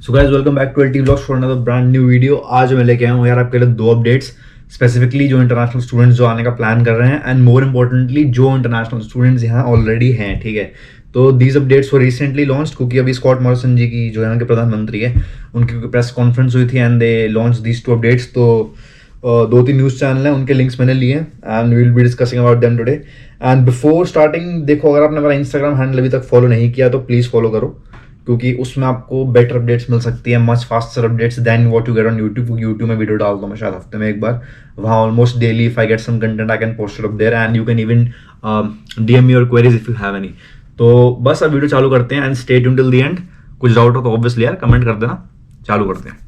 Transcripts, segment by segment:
So guys welcome back to LT vlogs for another brand new video. आज मैं लेके आया हूँ यार आपके लिए दो अपडेट्स, स्पेसिफिकली जो इंटरनेशनल स्टूडेंट्स जो आने का प्लान कर रहे हैं एंड मोर इम्पोर्टेंटली जो इंटरनेशनल स्टूडेंट्स यहाँ ऑलरेडी हैं। ठीक है, तो these updates were recently launched क्योंकि अभी स्कॉट मॉरिसन जी की जो यहाँ के प्रधानमंत्री है उनकी प्रेस कॉन्फ्रेंस हुई थी and they launch these two updates. तो दो तीन न्यूज़ चैनल हैं, उनके लिंक्स मैंने लिए and we will be discussing about them today. And before starting देखो, अगर आपने हमारा इंस्टाग्राम हैंडल अभी तक फॉलो नहीं किया तो प्लीज़ फॉलो करो, क्योंकि उसमें आपको बेटर अपडेट्स मिल सकती है, much faster updates than what you get on YouTube. क्योंकि यूट्यूब में वीडियो डालता हूँ मैं शायद हफ्ते में एक बार, वहाँ almost daily if I get some content I can post it up there and you can even DM me your queries if you have any. तो बस अब वीडियो चालू करते हैं and stay tuned till the end. कुछ doubt हो तो obviously यार कमेंट कर देना। चालू करते हैं।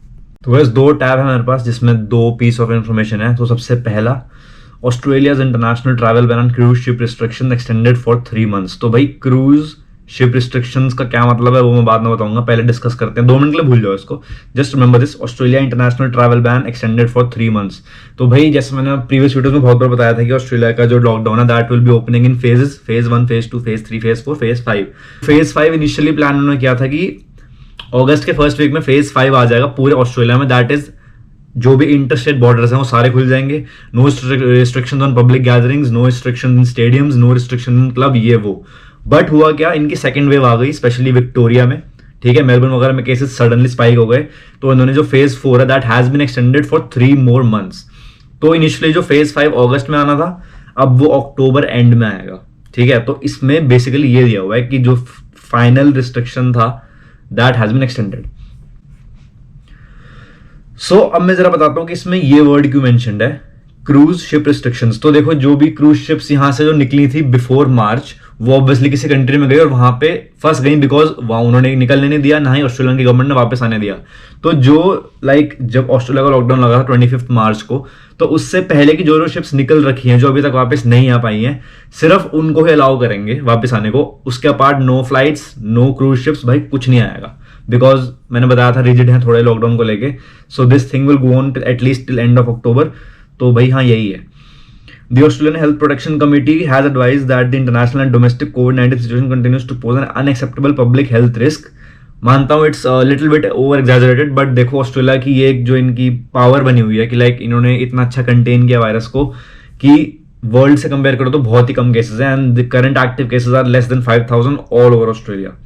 तो बस दो टैब है मेरे पास जिसमें दो पीस ऑफ इन्फॉर्मेशन है। तो सबसे पहला, Australia's international travel ban on cruise ship restriction extended for 3 months। तो भाई क्रूज शिप रिस्ट्रिक्शंस का क्या मतलब है वो मैं बाद में बताऊंगा, पहले डिस्कस करते हैं। 2 मिनट के लिए भूल जाओ इसको, just remember this, Australia international travel ban extended for 3 months। तो भाई जैसे मैंने प्रीवियस वीडियोस में बहुत बार बताया था कि ऑस्ट्रेलिया का जो लॉकडाउन है that will be opening in phases, phase 1, phase 2, phase 3, phase 4, phase 5। Phase 5 initially plan उन्होंने किया था कि अगस्त के फर्स्ट वीक में फेज 5 आ जाएगा पूरे ऑस्ट्रेलिया में। दैट इज जो भी इंटर स्टेट बॉर्डर्स हैं वो सारे खुल जाएंगे, no restrictions on public gatherings, no restrictions in stadiums, no restriction in club, ये वो। बट हुआ क्या, इनकी सेकंड वेव आ गई स्पेशली विक्टोरिया में। ठीक है, मेलबर्न वगैरह में केसेस सडनली स्पाइक हो गए, तो इन्होंने जो फेज 4 है that has been extended for 3 more months। तो इनिशियली जो फेज 5 अगस्त में आना था अब वो अक्टूबर एंड में आएगा। ठीक है, तो इसमें बेसिकली ये दिया हुआ है कि जो फाइनल रिस्ट्रिक्शन था दैट हैज बीन एक्सटेंडेड। सो अब मैं जरा बताता हूं कि इसमें ये वर्ड क्यों मेंशन्ड है, क्रूज शिप रिस्ट्रिक्शंस। तो देखो, जो भी क्रूज शिप्स यहां से जो निकली थी बिफोर मार्च वो ऑब्वियसली किसी कंट्री में गई और वहां पे फंस गई, बिकॉज वहां उन्होंने निकलने नहीं दिया, ना ही ऑस्ट्रेलिया की गवर्नमेंट ने वापस आने दिया। तो जो जब ऑस्ट्रेलिया का लॉकडाउन लगा था 25 मार्च को, तो उससे पहले की जो शिप्स निकल रखी हैं जो अभी तक वापस नहीं आ पाई हैं, सिर्फ उनको ही अलाउ करेंगे वापस आने को। उसके apart no flights, no cruise ships, भाई कुछ नहीं आएगा, बिकॉज मैंने बताया था रिजिड है थोड़े लॉकडाउन को लेके। So this thing will go on at least till end of October. तो भाई हाँ यही है। The Australian Health Protection Committee has advised that the international and domestic COVID-19 situation continues to pose an unacceptable public health risk। मानता हूँ it's little bit over exaggerated, but देखो Australia की ये जो इनकी पावर बनी हुई है कि इन्होंने इतना अच्छा कंटेन किया वायरस को कि वर्ल्ड से कंपेयर करो तो बहुत ही कम केसेस हैं and the current active cases are less than 5000 all over Australia.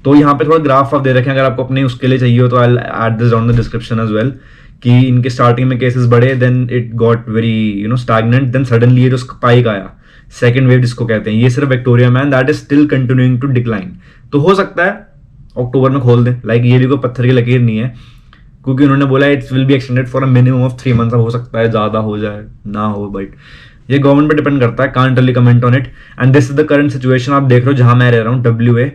तो यहाँ पे थोड़ा ग्राफ आप दे रखे हैं, अगर आपको अपने उसके लिए चाहिए हो तो I will add this down the description as well, कि इनके स्टार्टिंग में केसेस बढ़े, then it got very stagnant, then suddenly ये जो स्पाइक आया, सेकंड वेव जिसको कहते हैं, ये सिर्फ विक्टोरिया में, that is still continuing to decline. तो हो सकता है अक्टूबर में खोल दें, ये भी कोई पत्थर की लकीर नहीं है, क्योंकि उन्होंने बोला it's will be extended for a minimum of 3 months। अब हो सकता है ज्यादा हो जाए ना हो, बट ये गवर्नमेंट पे डिपेंड करता है, can't really comment on it. And this is the current situation. आप देख रहे हो जहां मैं रह रहा हूँ, WA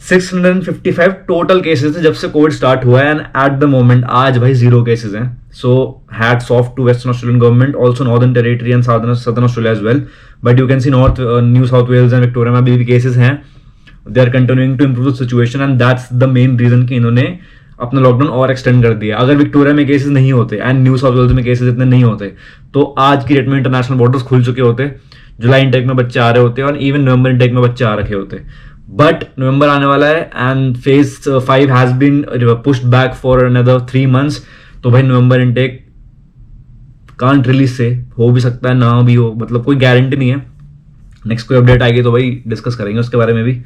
655 टोटल केसेस थे जब से कोविड स्टार्ट हुआ है एंड एट द मोमेंट आज भाई 0 केसेस हैं। So hats off to Western Australian government, also Northern Territory and Southern Australia as well, but you can see north New South Wales and Victoria में अभी भी cases हैं। They are continuing to improve the situation and that's the main reason कि इन्होंने अपना lockdown और extend कर दिया। अगर विक्टोरिया में केसेस नहीं होते एंड न्यू साउथ वेल्स में केसेस इतने नहीं होते तो आज की डेट में इंटरनेशनल बॉर्डर्स खुल चुके होते, जुलाई इनटेक में बच्चे आ रहे होते और इवन नवंबर इनटेक में बच्चे आ रखे होते। बट नवंबर आने वाला है and phase 5 has been pushed back for another 3 months। तो भाई नवंबर इनटेक कांट रिलीज से हो भी सकता है ना भी हो, मतलब कोई गारंटी नहीं है। नेक्स्ट कोई अपडेट आएगी तो भाई डिस्कस करेंगे उसके बारे में भी।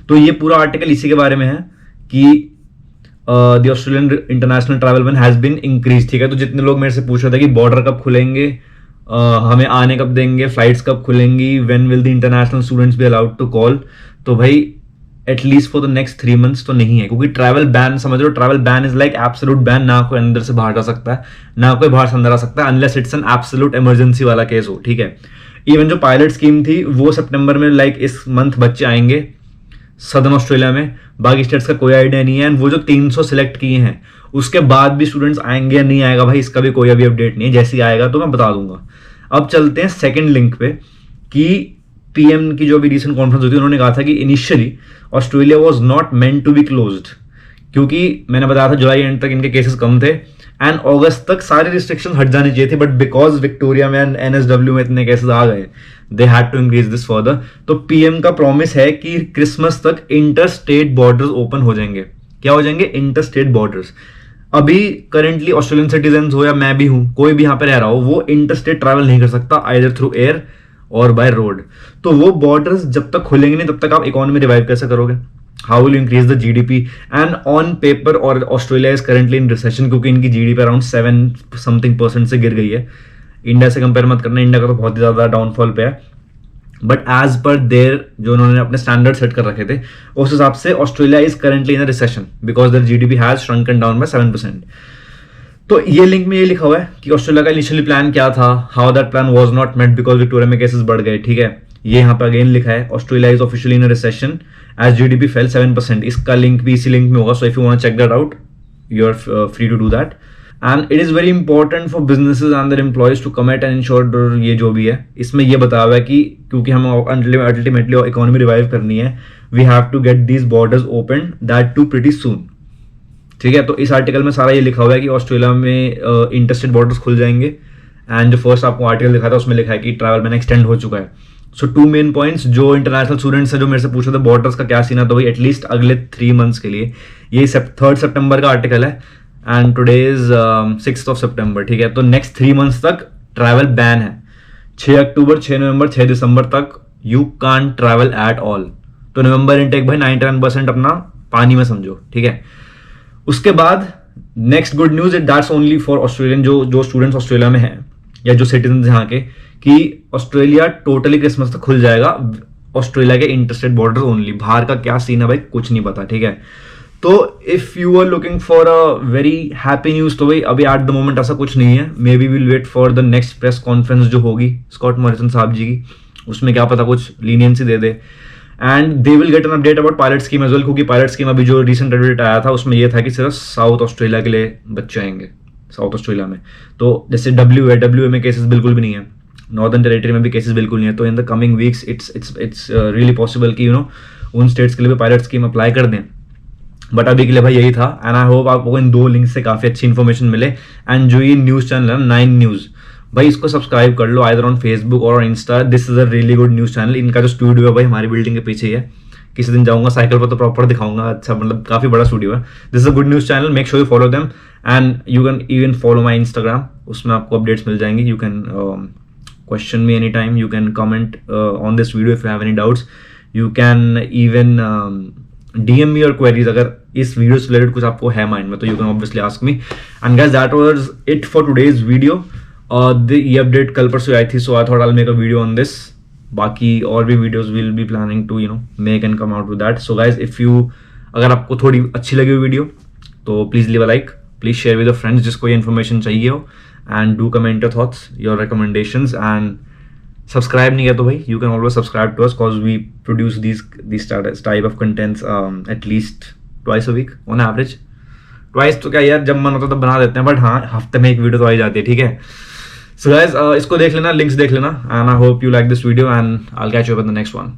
तो ये पूरा आर्टिकल इसी के बारे में है कि the Australian international travel ban has been increase. ठीक है, तो जितने लोग मेरे से पूछ रहे थे कि बॉर्डर कब खुलेंगे, हमें आने कब देंगे, फ्लाइट्स कब खुलेंगी, when will the international students be allowed to call, तो भाई at least for the next 3 months तो नहीं है, क्योंकि ट्रैवल बैन समझ लो, travel ban is like absolute ban, ना कोई अंदर से बाहर जा सकता है ना कोई बाहर से अंदर आ सकता है unless it's an absolute emergency वाला केस हो। ठीक है, इवन जो पायलट स्कीम थी वो सितंबर में इस मंथ बच्चे आएंगे सदर्न ऑस्ट्रेलिया में, बाकी स्टेट्स का कोई आइडिया नहीं है। एंड वो जो 300 सिलेक्ट किए हैं उसके बाद भी स्टूडेंट्स आएंगे या नहीं आएगा भाई, इसका भी कोई अभी अपडेट नहीं है, जैसे ही आएगा तो मैं बता दूंगा। अब चलते हैं सेकंड लिंक पे कि पीएम की जो भी रीसेंट कॉन्फ्रेंस हुई थी उन्होंने कहा था कि initially Australia was not meant to be closed, क्योंकि मैंने बताया था जुलाई एंड तक इनके केसेस कम थे एंड अगस्त तक सारे रिस्ट्रिक्शन हट जाने चाहिए थे, बट बिकॉज विक्टोरिया में एंड NSW में इतने केसेस आ गए they had to increase this further. तो पीएम का प्रॉमिस है कि क्रिसमस तक इंटर स्टेट बॉर्डर्स ओपन हो जाएंगे। क्या हो जाएंगे, इंटर स्टेट बॉर्डर्स। अभी करेंटली ऑस्ट्रेलियन सिटीजन हो या मैं भी हूं, कोई भी यहां पे रह रहा हो, वो इंटर स्टेट ट्रैवल नहीं कर सकता आइदर थ्रू एयर और बाय रोड। तो वो बॉर्डर्स जब तक खुलेंगे नहीं तब तक आप इकोनॉमी रिवाइव कैसे करोगे? How will increase the GDP? And on paper और Australia is currently in recession, क्योंकि इनकी जीडीपी अराउंड 7% से गिर गई है। इंडिया से कंपेयर मत करना, इंडिया का तो बहुत ही ज्यादा डाउनफॉल पे है, बट एज पर देयर जो उन्होंने अपने स्टैंडर्ड सेट कर रखे थे उस हिसाब से Australia is currently in recession because their GDP has shrunken down by 7%। तो ये लिंक में ये लिखा हुआ है कि ऑस्ट्रेलिया का इनिशियली प्लान क्या था, how that plan was not met because Victoria में केसेस बढ़ गए। ठीक है, ये यहाँ पे अगेन लिखा है Australia is officially in recession as GDP fell 7%। इसका लिंक भी इसी लिंक में होगा, so if you want to check that out you are free to do that. And it is very important for businesses and their employees to commit and ensure, ये जो भी है इसमें ये बताया हुआ है कि क्योंकि हम अल्टीमेटली इकोनॉमी रिवाइव करनी है, we have to get these borders open that too pretty soon. ठीक है, तो इस आर्टिकल में सारा ये लिखा हुआ है कि ऑस्ट्रेलिया में इंटरस्टेट बॉर्डर्स खुल जाएंगे। एंड जो फर्स्ट आपको आर्टिकल लिखा था उसमें लिखा है कि ट्रैवल बैन एक्सटेंड हो चुका है। सो 2 मेन पॉइंट्स, जो इंटरनेशनल स्टूडेंट्स है जो मेरे से पूछ रहे थे बॉर्डर्स का क्या सीन है, तो भाई एटलीस्ट अगले 3 मंथ्स के लिए, ये 3 सितंबर का आर्टिकल है एंड टुडे इज 6 सितंबर। ठीक है, तो नेक्स्ट 3 मंथ्स तक ट्रैवल बैन है। 6 अक्टूबर, 6 नवंबर, 6 दिसंबर तक you can't travel at all. तो नवंबर इनटेक भाई 99% अपना पानी में समझो। ठीक है, उसके बाद next good news it that's only for Australian, जो स्टूडेंट्स ऑस्ट्रेलिया में हैं या जो सिटीजन यहाँ के, कि ऑस्ट्रेलिया टोटली क्रिसमस तक खुल जाएगा, ऑस्ट्रेलिया के इंटरस्टेट बॉर्डर ओनली। बाहर का क्या सीन है भाई कुछ नहीं पता। ठीक है, तो if you are looking for a very happy news, तो भाई अभी एट द मोमेंट ऐसा कुछ नहीं है। Maybe will wait for the next press conference जो होगी स्कॉट मॉरिसन साहब जी की, उसमें क्या पता कुछ लीनियंसी दे दे। And they will get an update about pilot scheme as well, क्योंकि पायलट स्कीम अभी जो रिसेंट अपडेट आया था उसमें यह था कि सिर्फ साउथ ऑस्ट्रेलिया के लिए बच्चे आएंगे साउथ ऑस्ट्रेलिया में। तो जैसे डब्ल्यू में केसेस बिल्कुल भी नहीं है, नॉर्दर्न टेरिटरी में भी केसेस बिल्कुल नहीं है। तो in the coming weeks it's really possible कि उन स्टेट्स के लिए भी पायलट स्कीम अप्लाई कर दें। बट अभी के लिए भाई यही था एंड आई होप आपको इन 2 लिंक से काफी अच्छी इन्फॉर्मेशन मिले। एंड जो ये न्यूज चैनल है 9 न्यूज, भाई इसको सब्सक्राइब कर लो आइदर ऑन फेसबुक और Insta. This is a really good news channel. इनका जो स्टूडियो है भाई हमारी बिल्डिंग के पीछे ही है, किसी दिन जाऊंगा साइकिल पर तो प्रॉपर दिखाऊंगा। अच्छा, मतलब काफी बड़ा स्टूडियो है। This is a good news channel, make sure you follow them and you can even follow my Instagram, उसमें आपको अपडेट्स मिल जाएंगी। You can question me anytime, you can comment on this video if you have any doubts, you can even DM me your queries अगर इस video से related कुछ आपको है mind में, तो you can obviously ask me। and guys that was it for today's video। ये update कल परसों आई थी, so I thought I'll make a video on this। बाकी और भी videos we'll be planning to make and come out with that। so guys अगर आपको थोड़ी अच्छी लगी हुई वीडियो तो please leave a like, please share with friends जिसको ये इन्फॉर्मेशन चाहिए हो, and do comment your thoughts, your recommendations, and subscribe नहीं है तो भाई you can always subscribe to us because we produce these type of contents at least twice a week on average। twice तो क्या यार, जब मन होता तब बना देते हैं, बट हाँ हफ्ते में एक वीडियो तो आ ही जाती है। ठीक है, so guys इसको देख लेना, लिंक्स देख लेना, and I hope you like this video and I'll catch you up in the next one।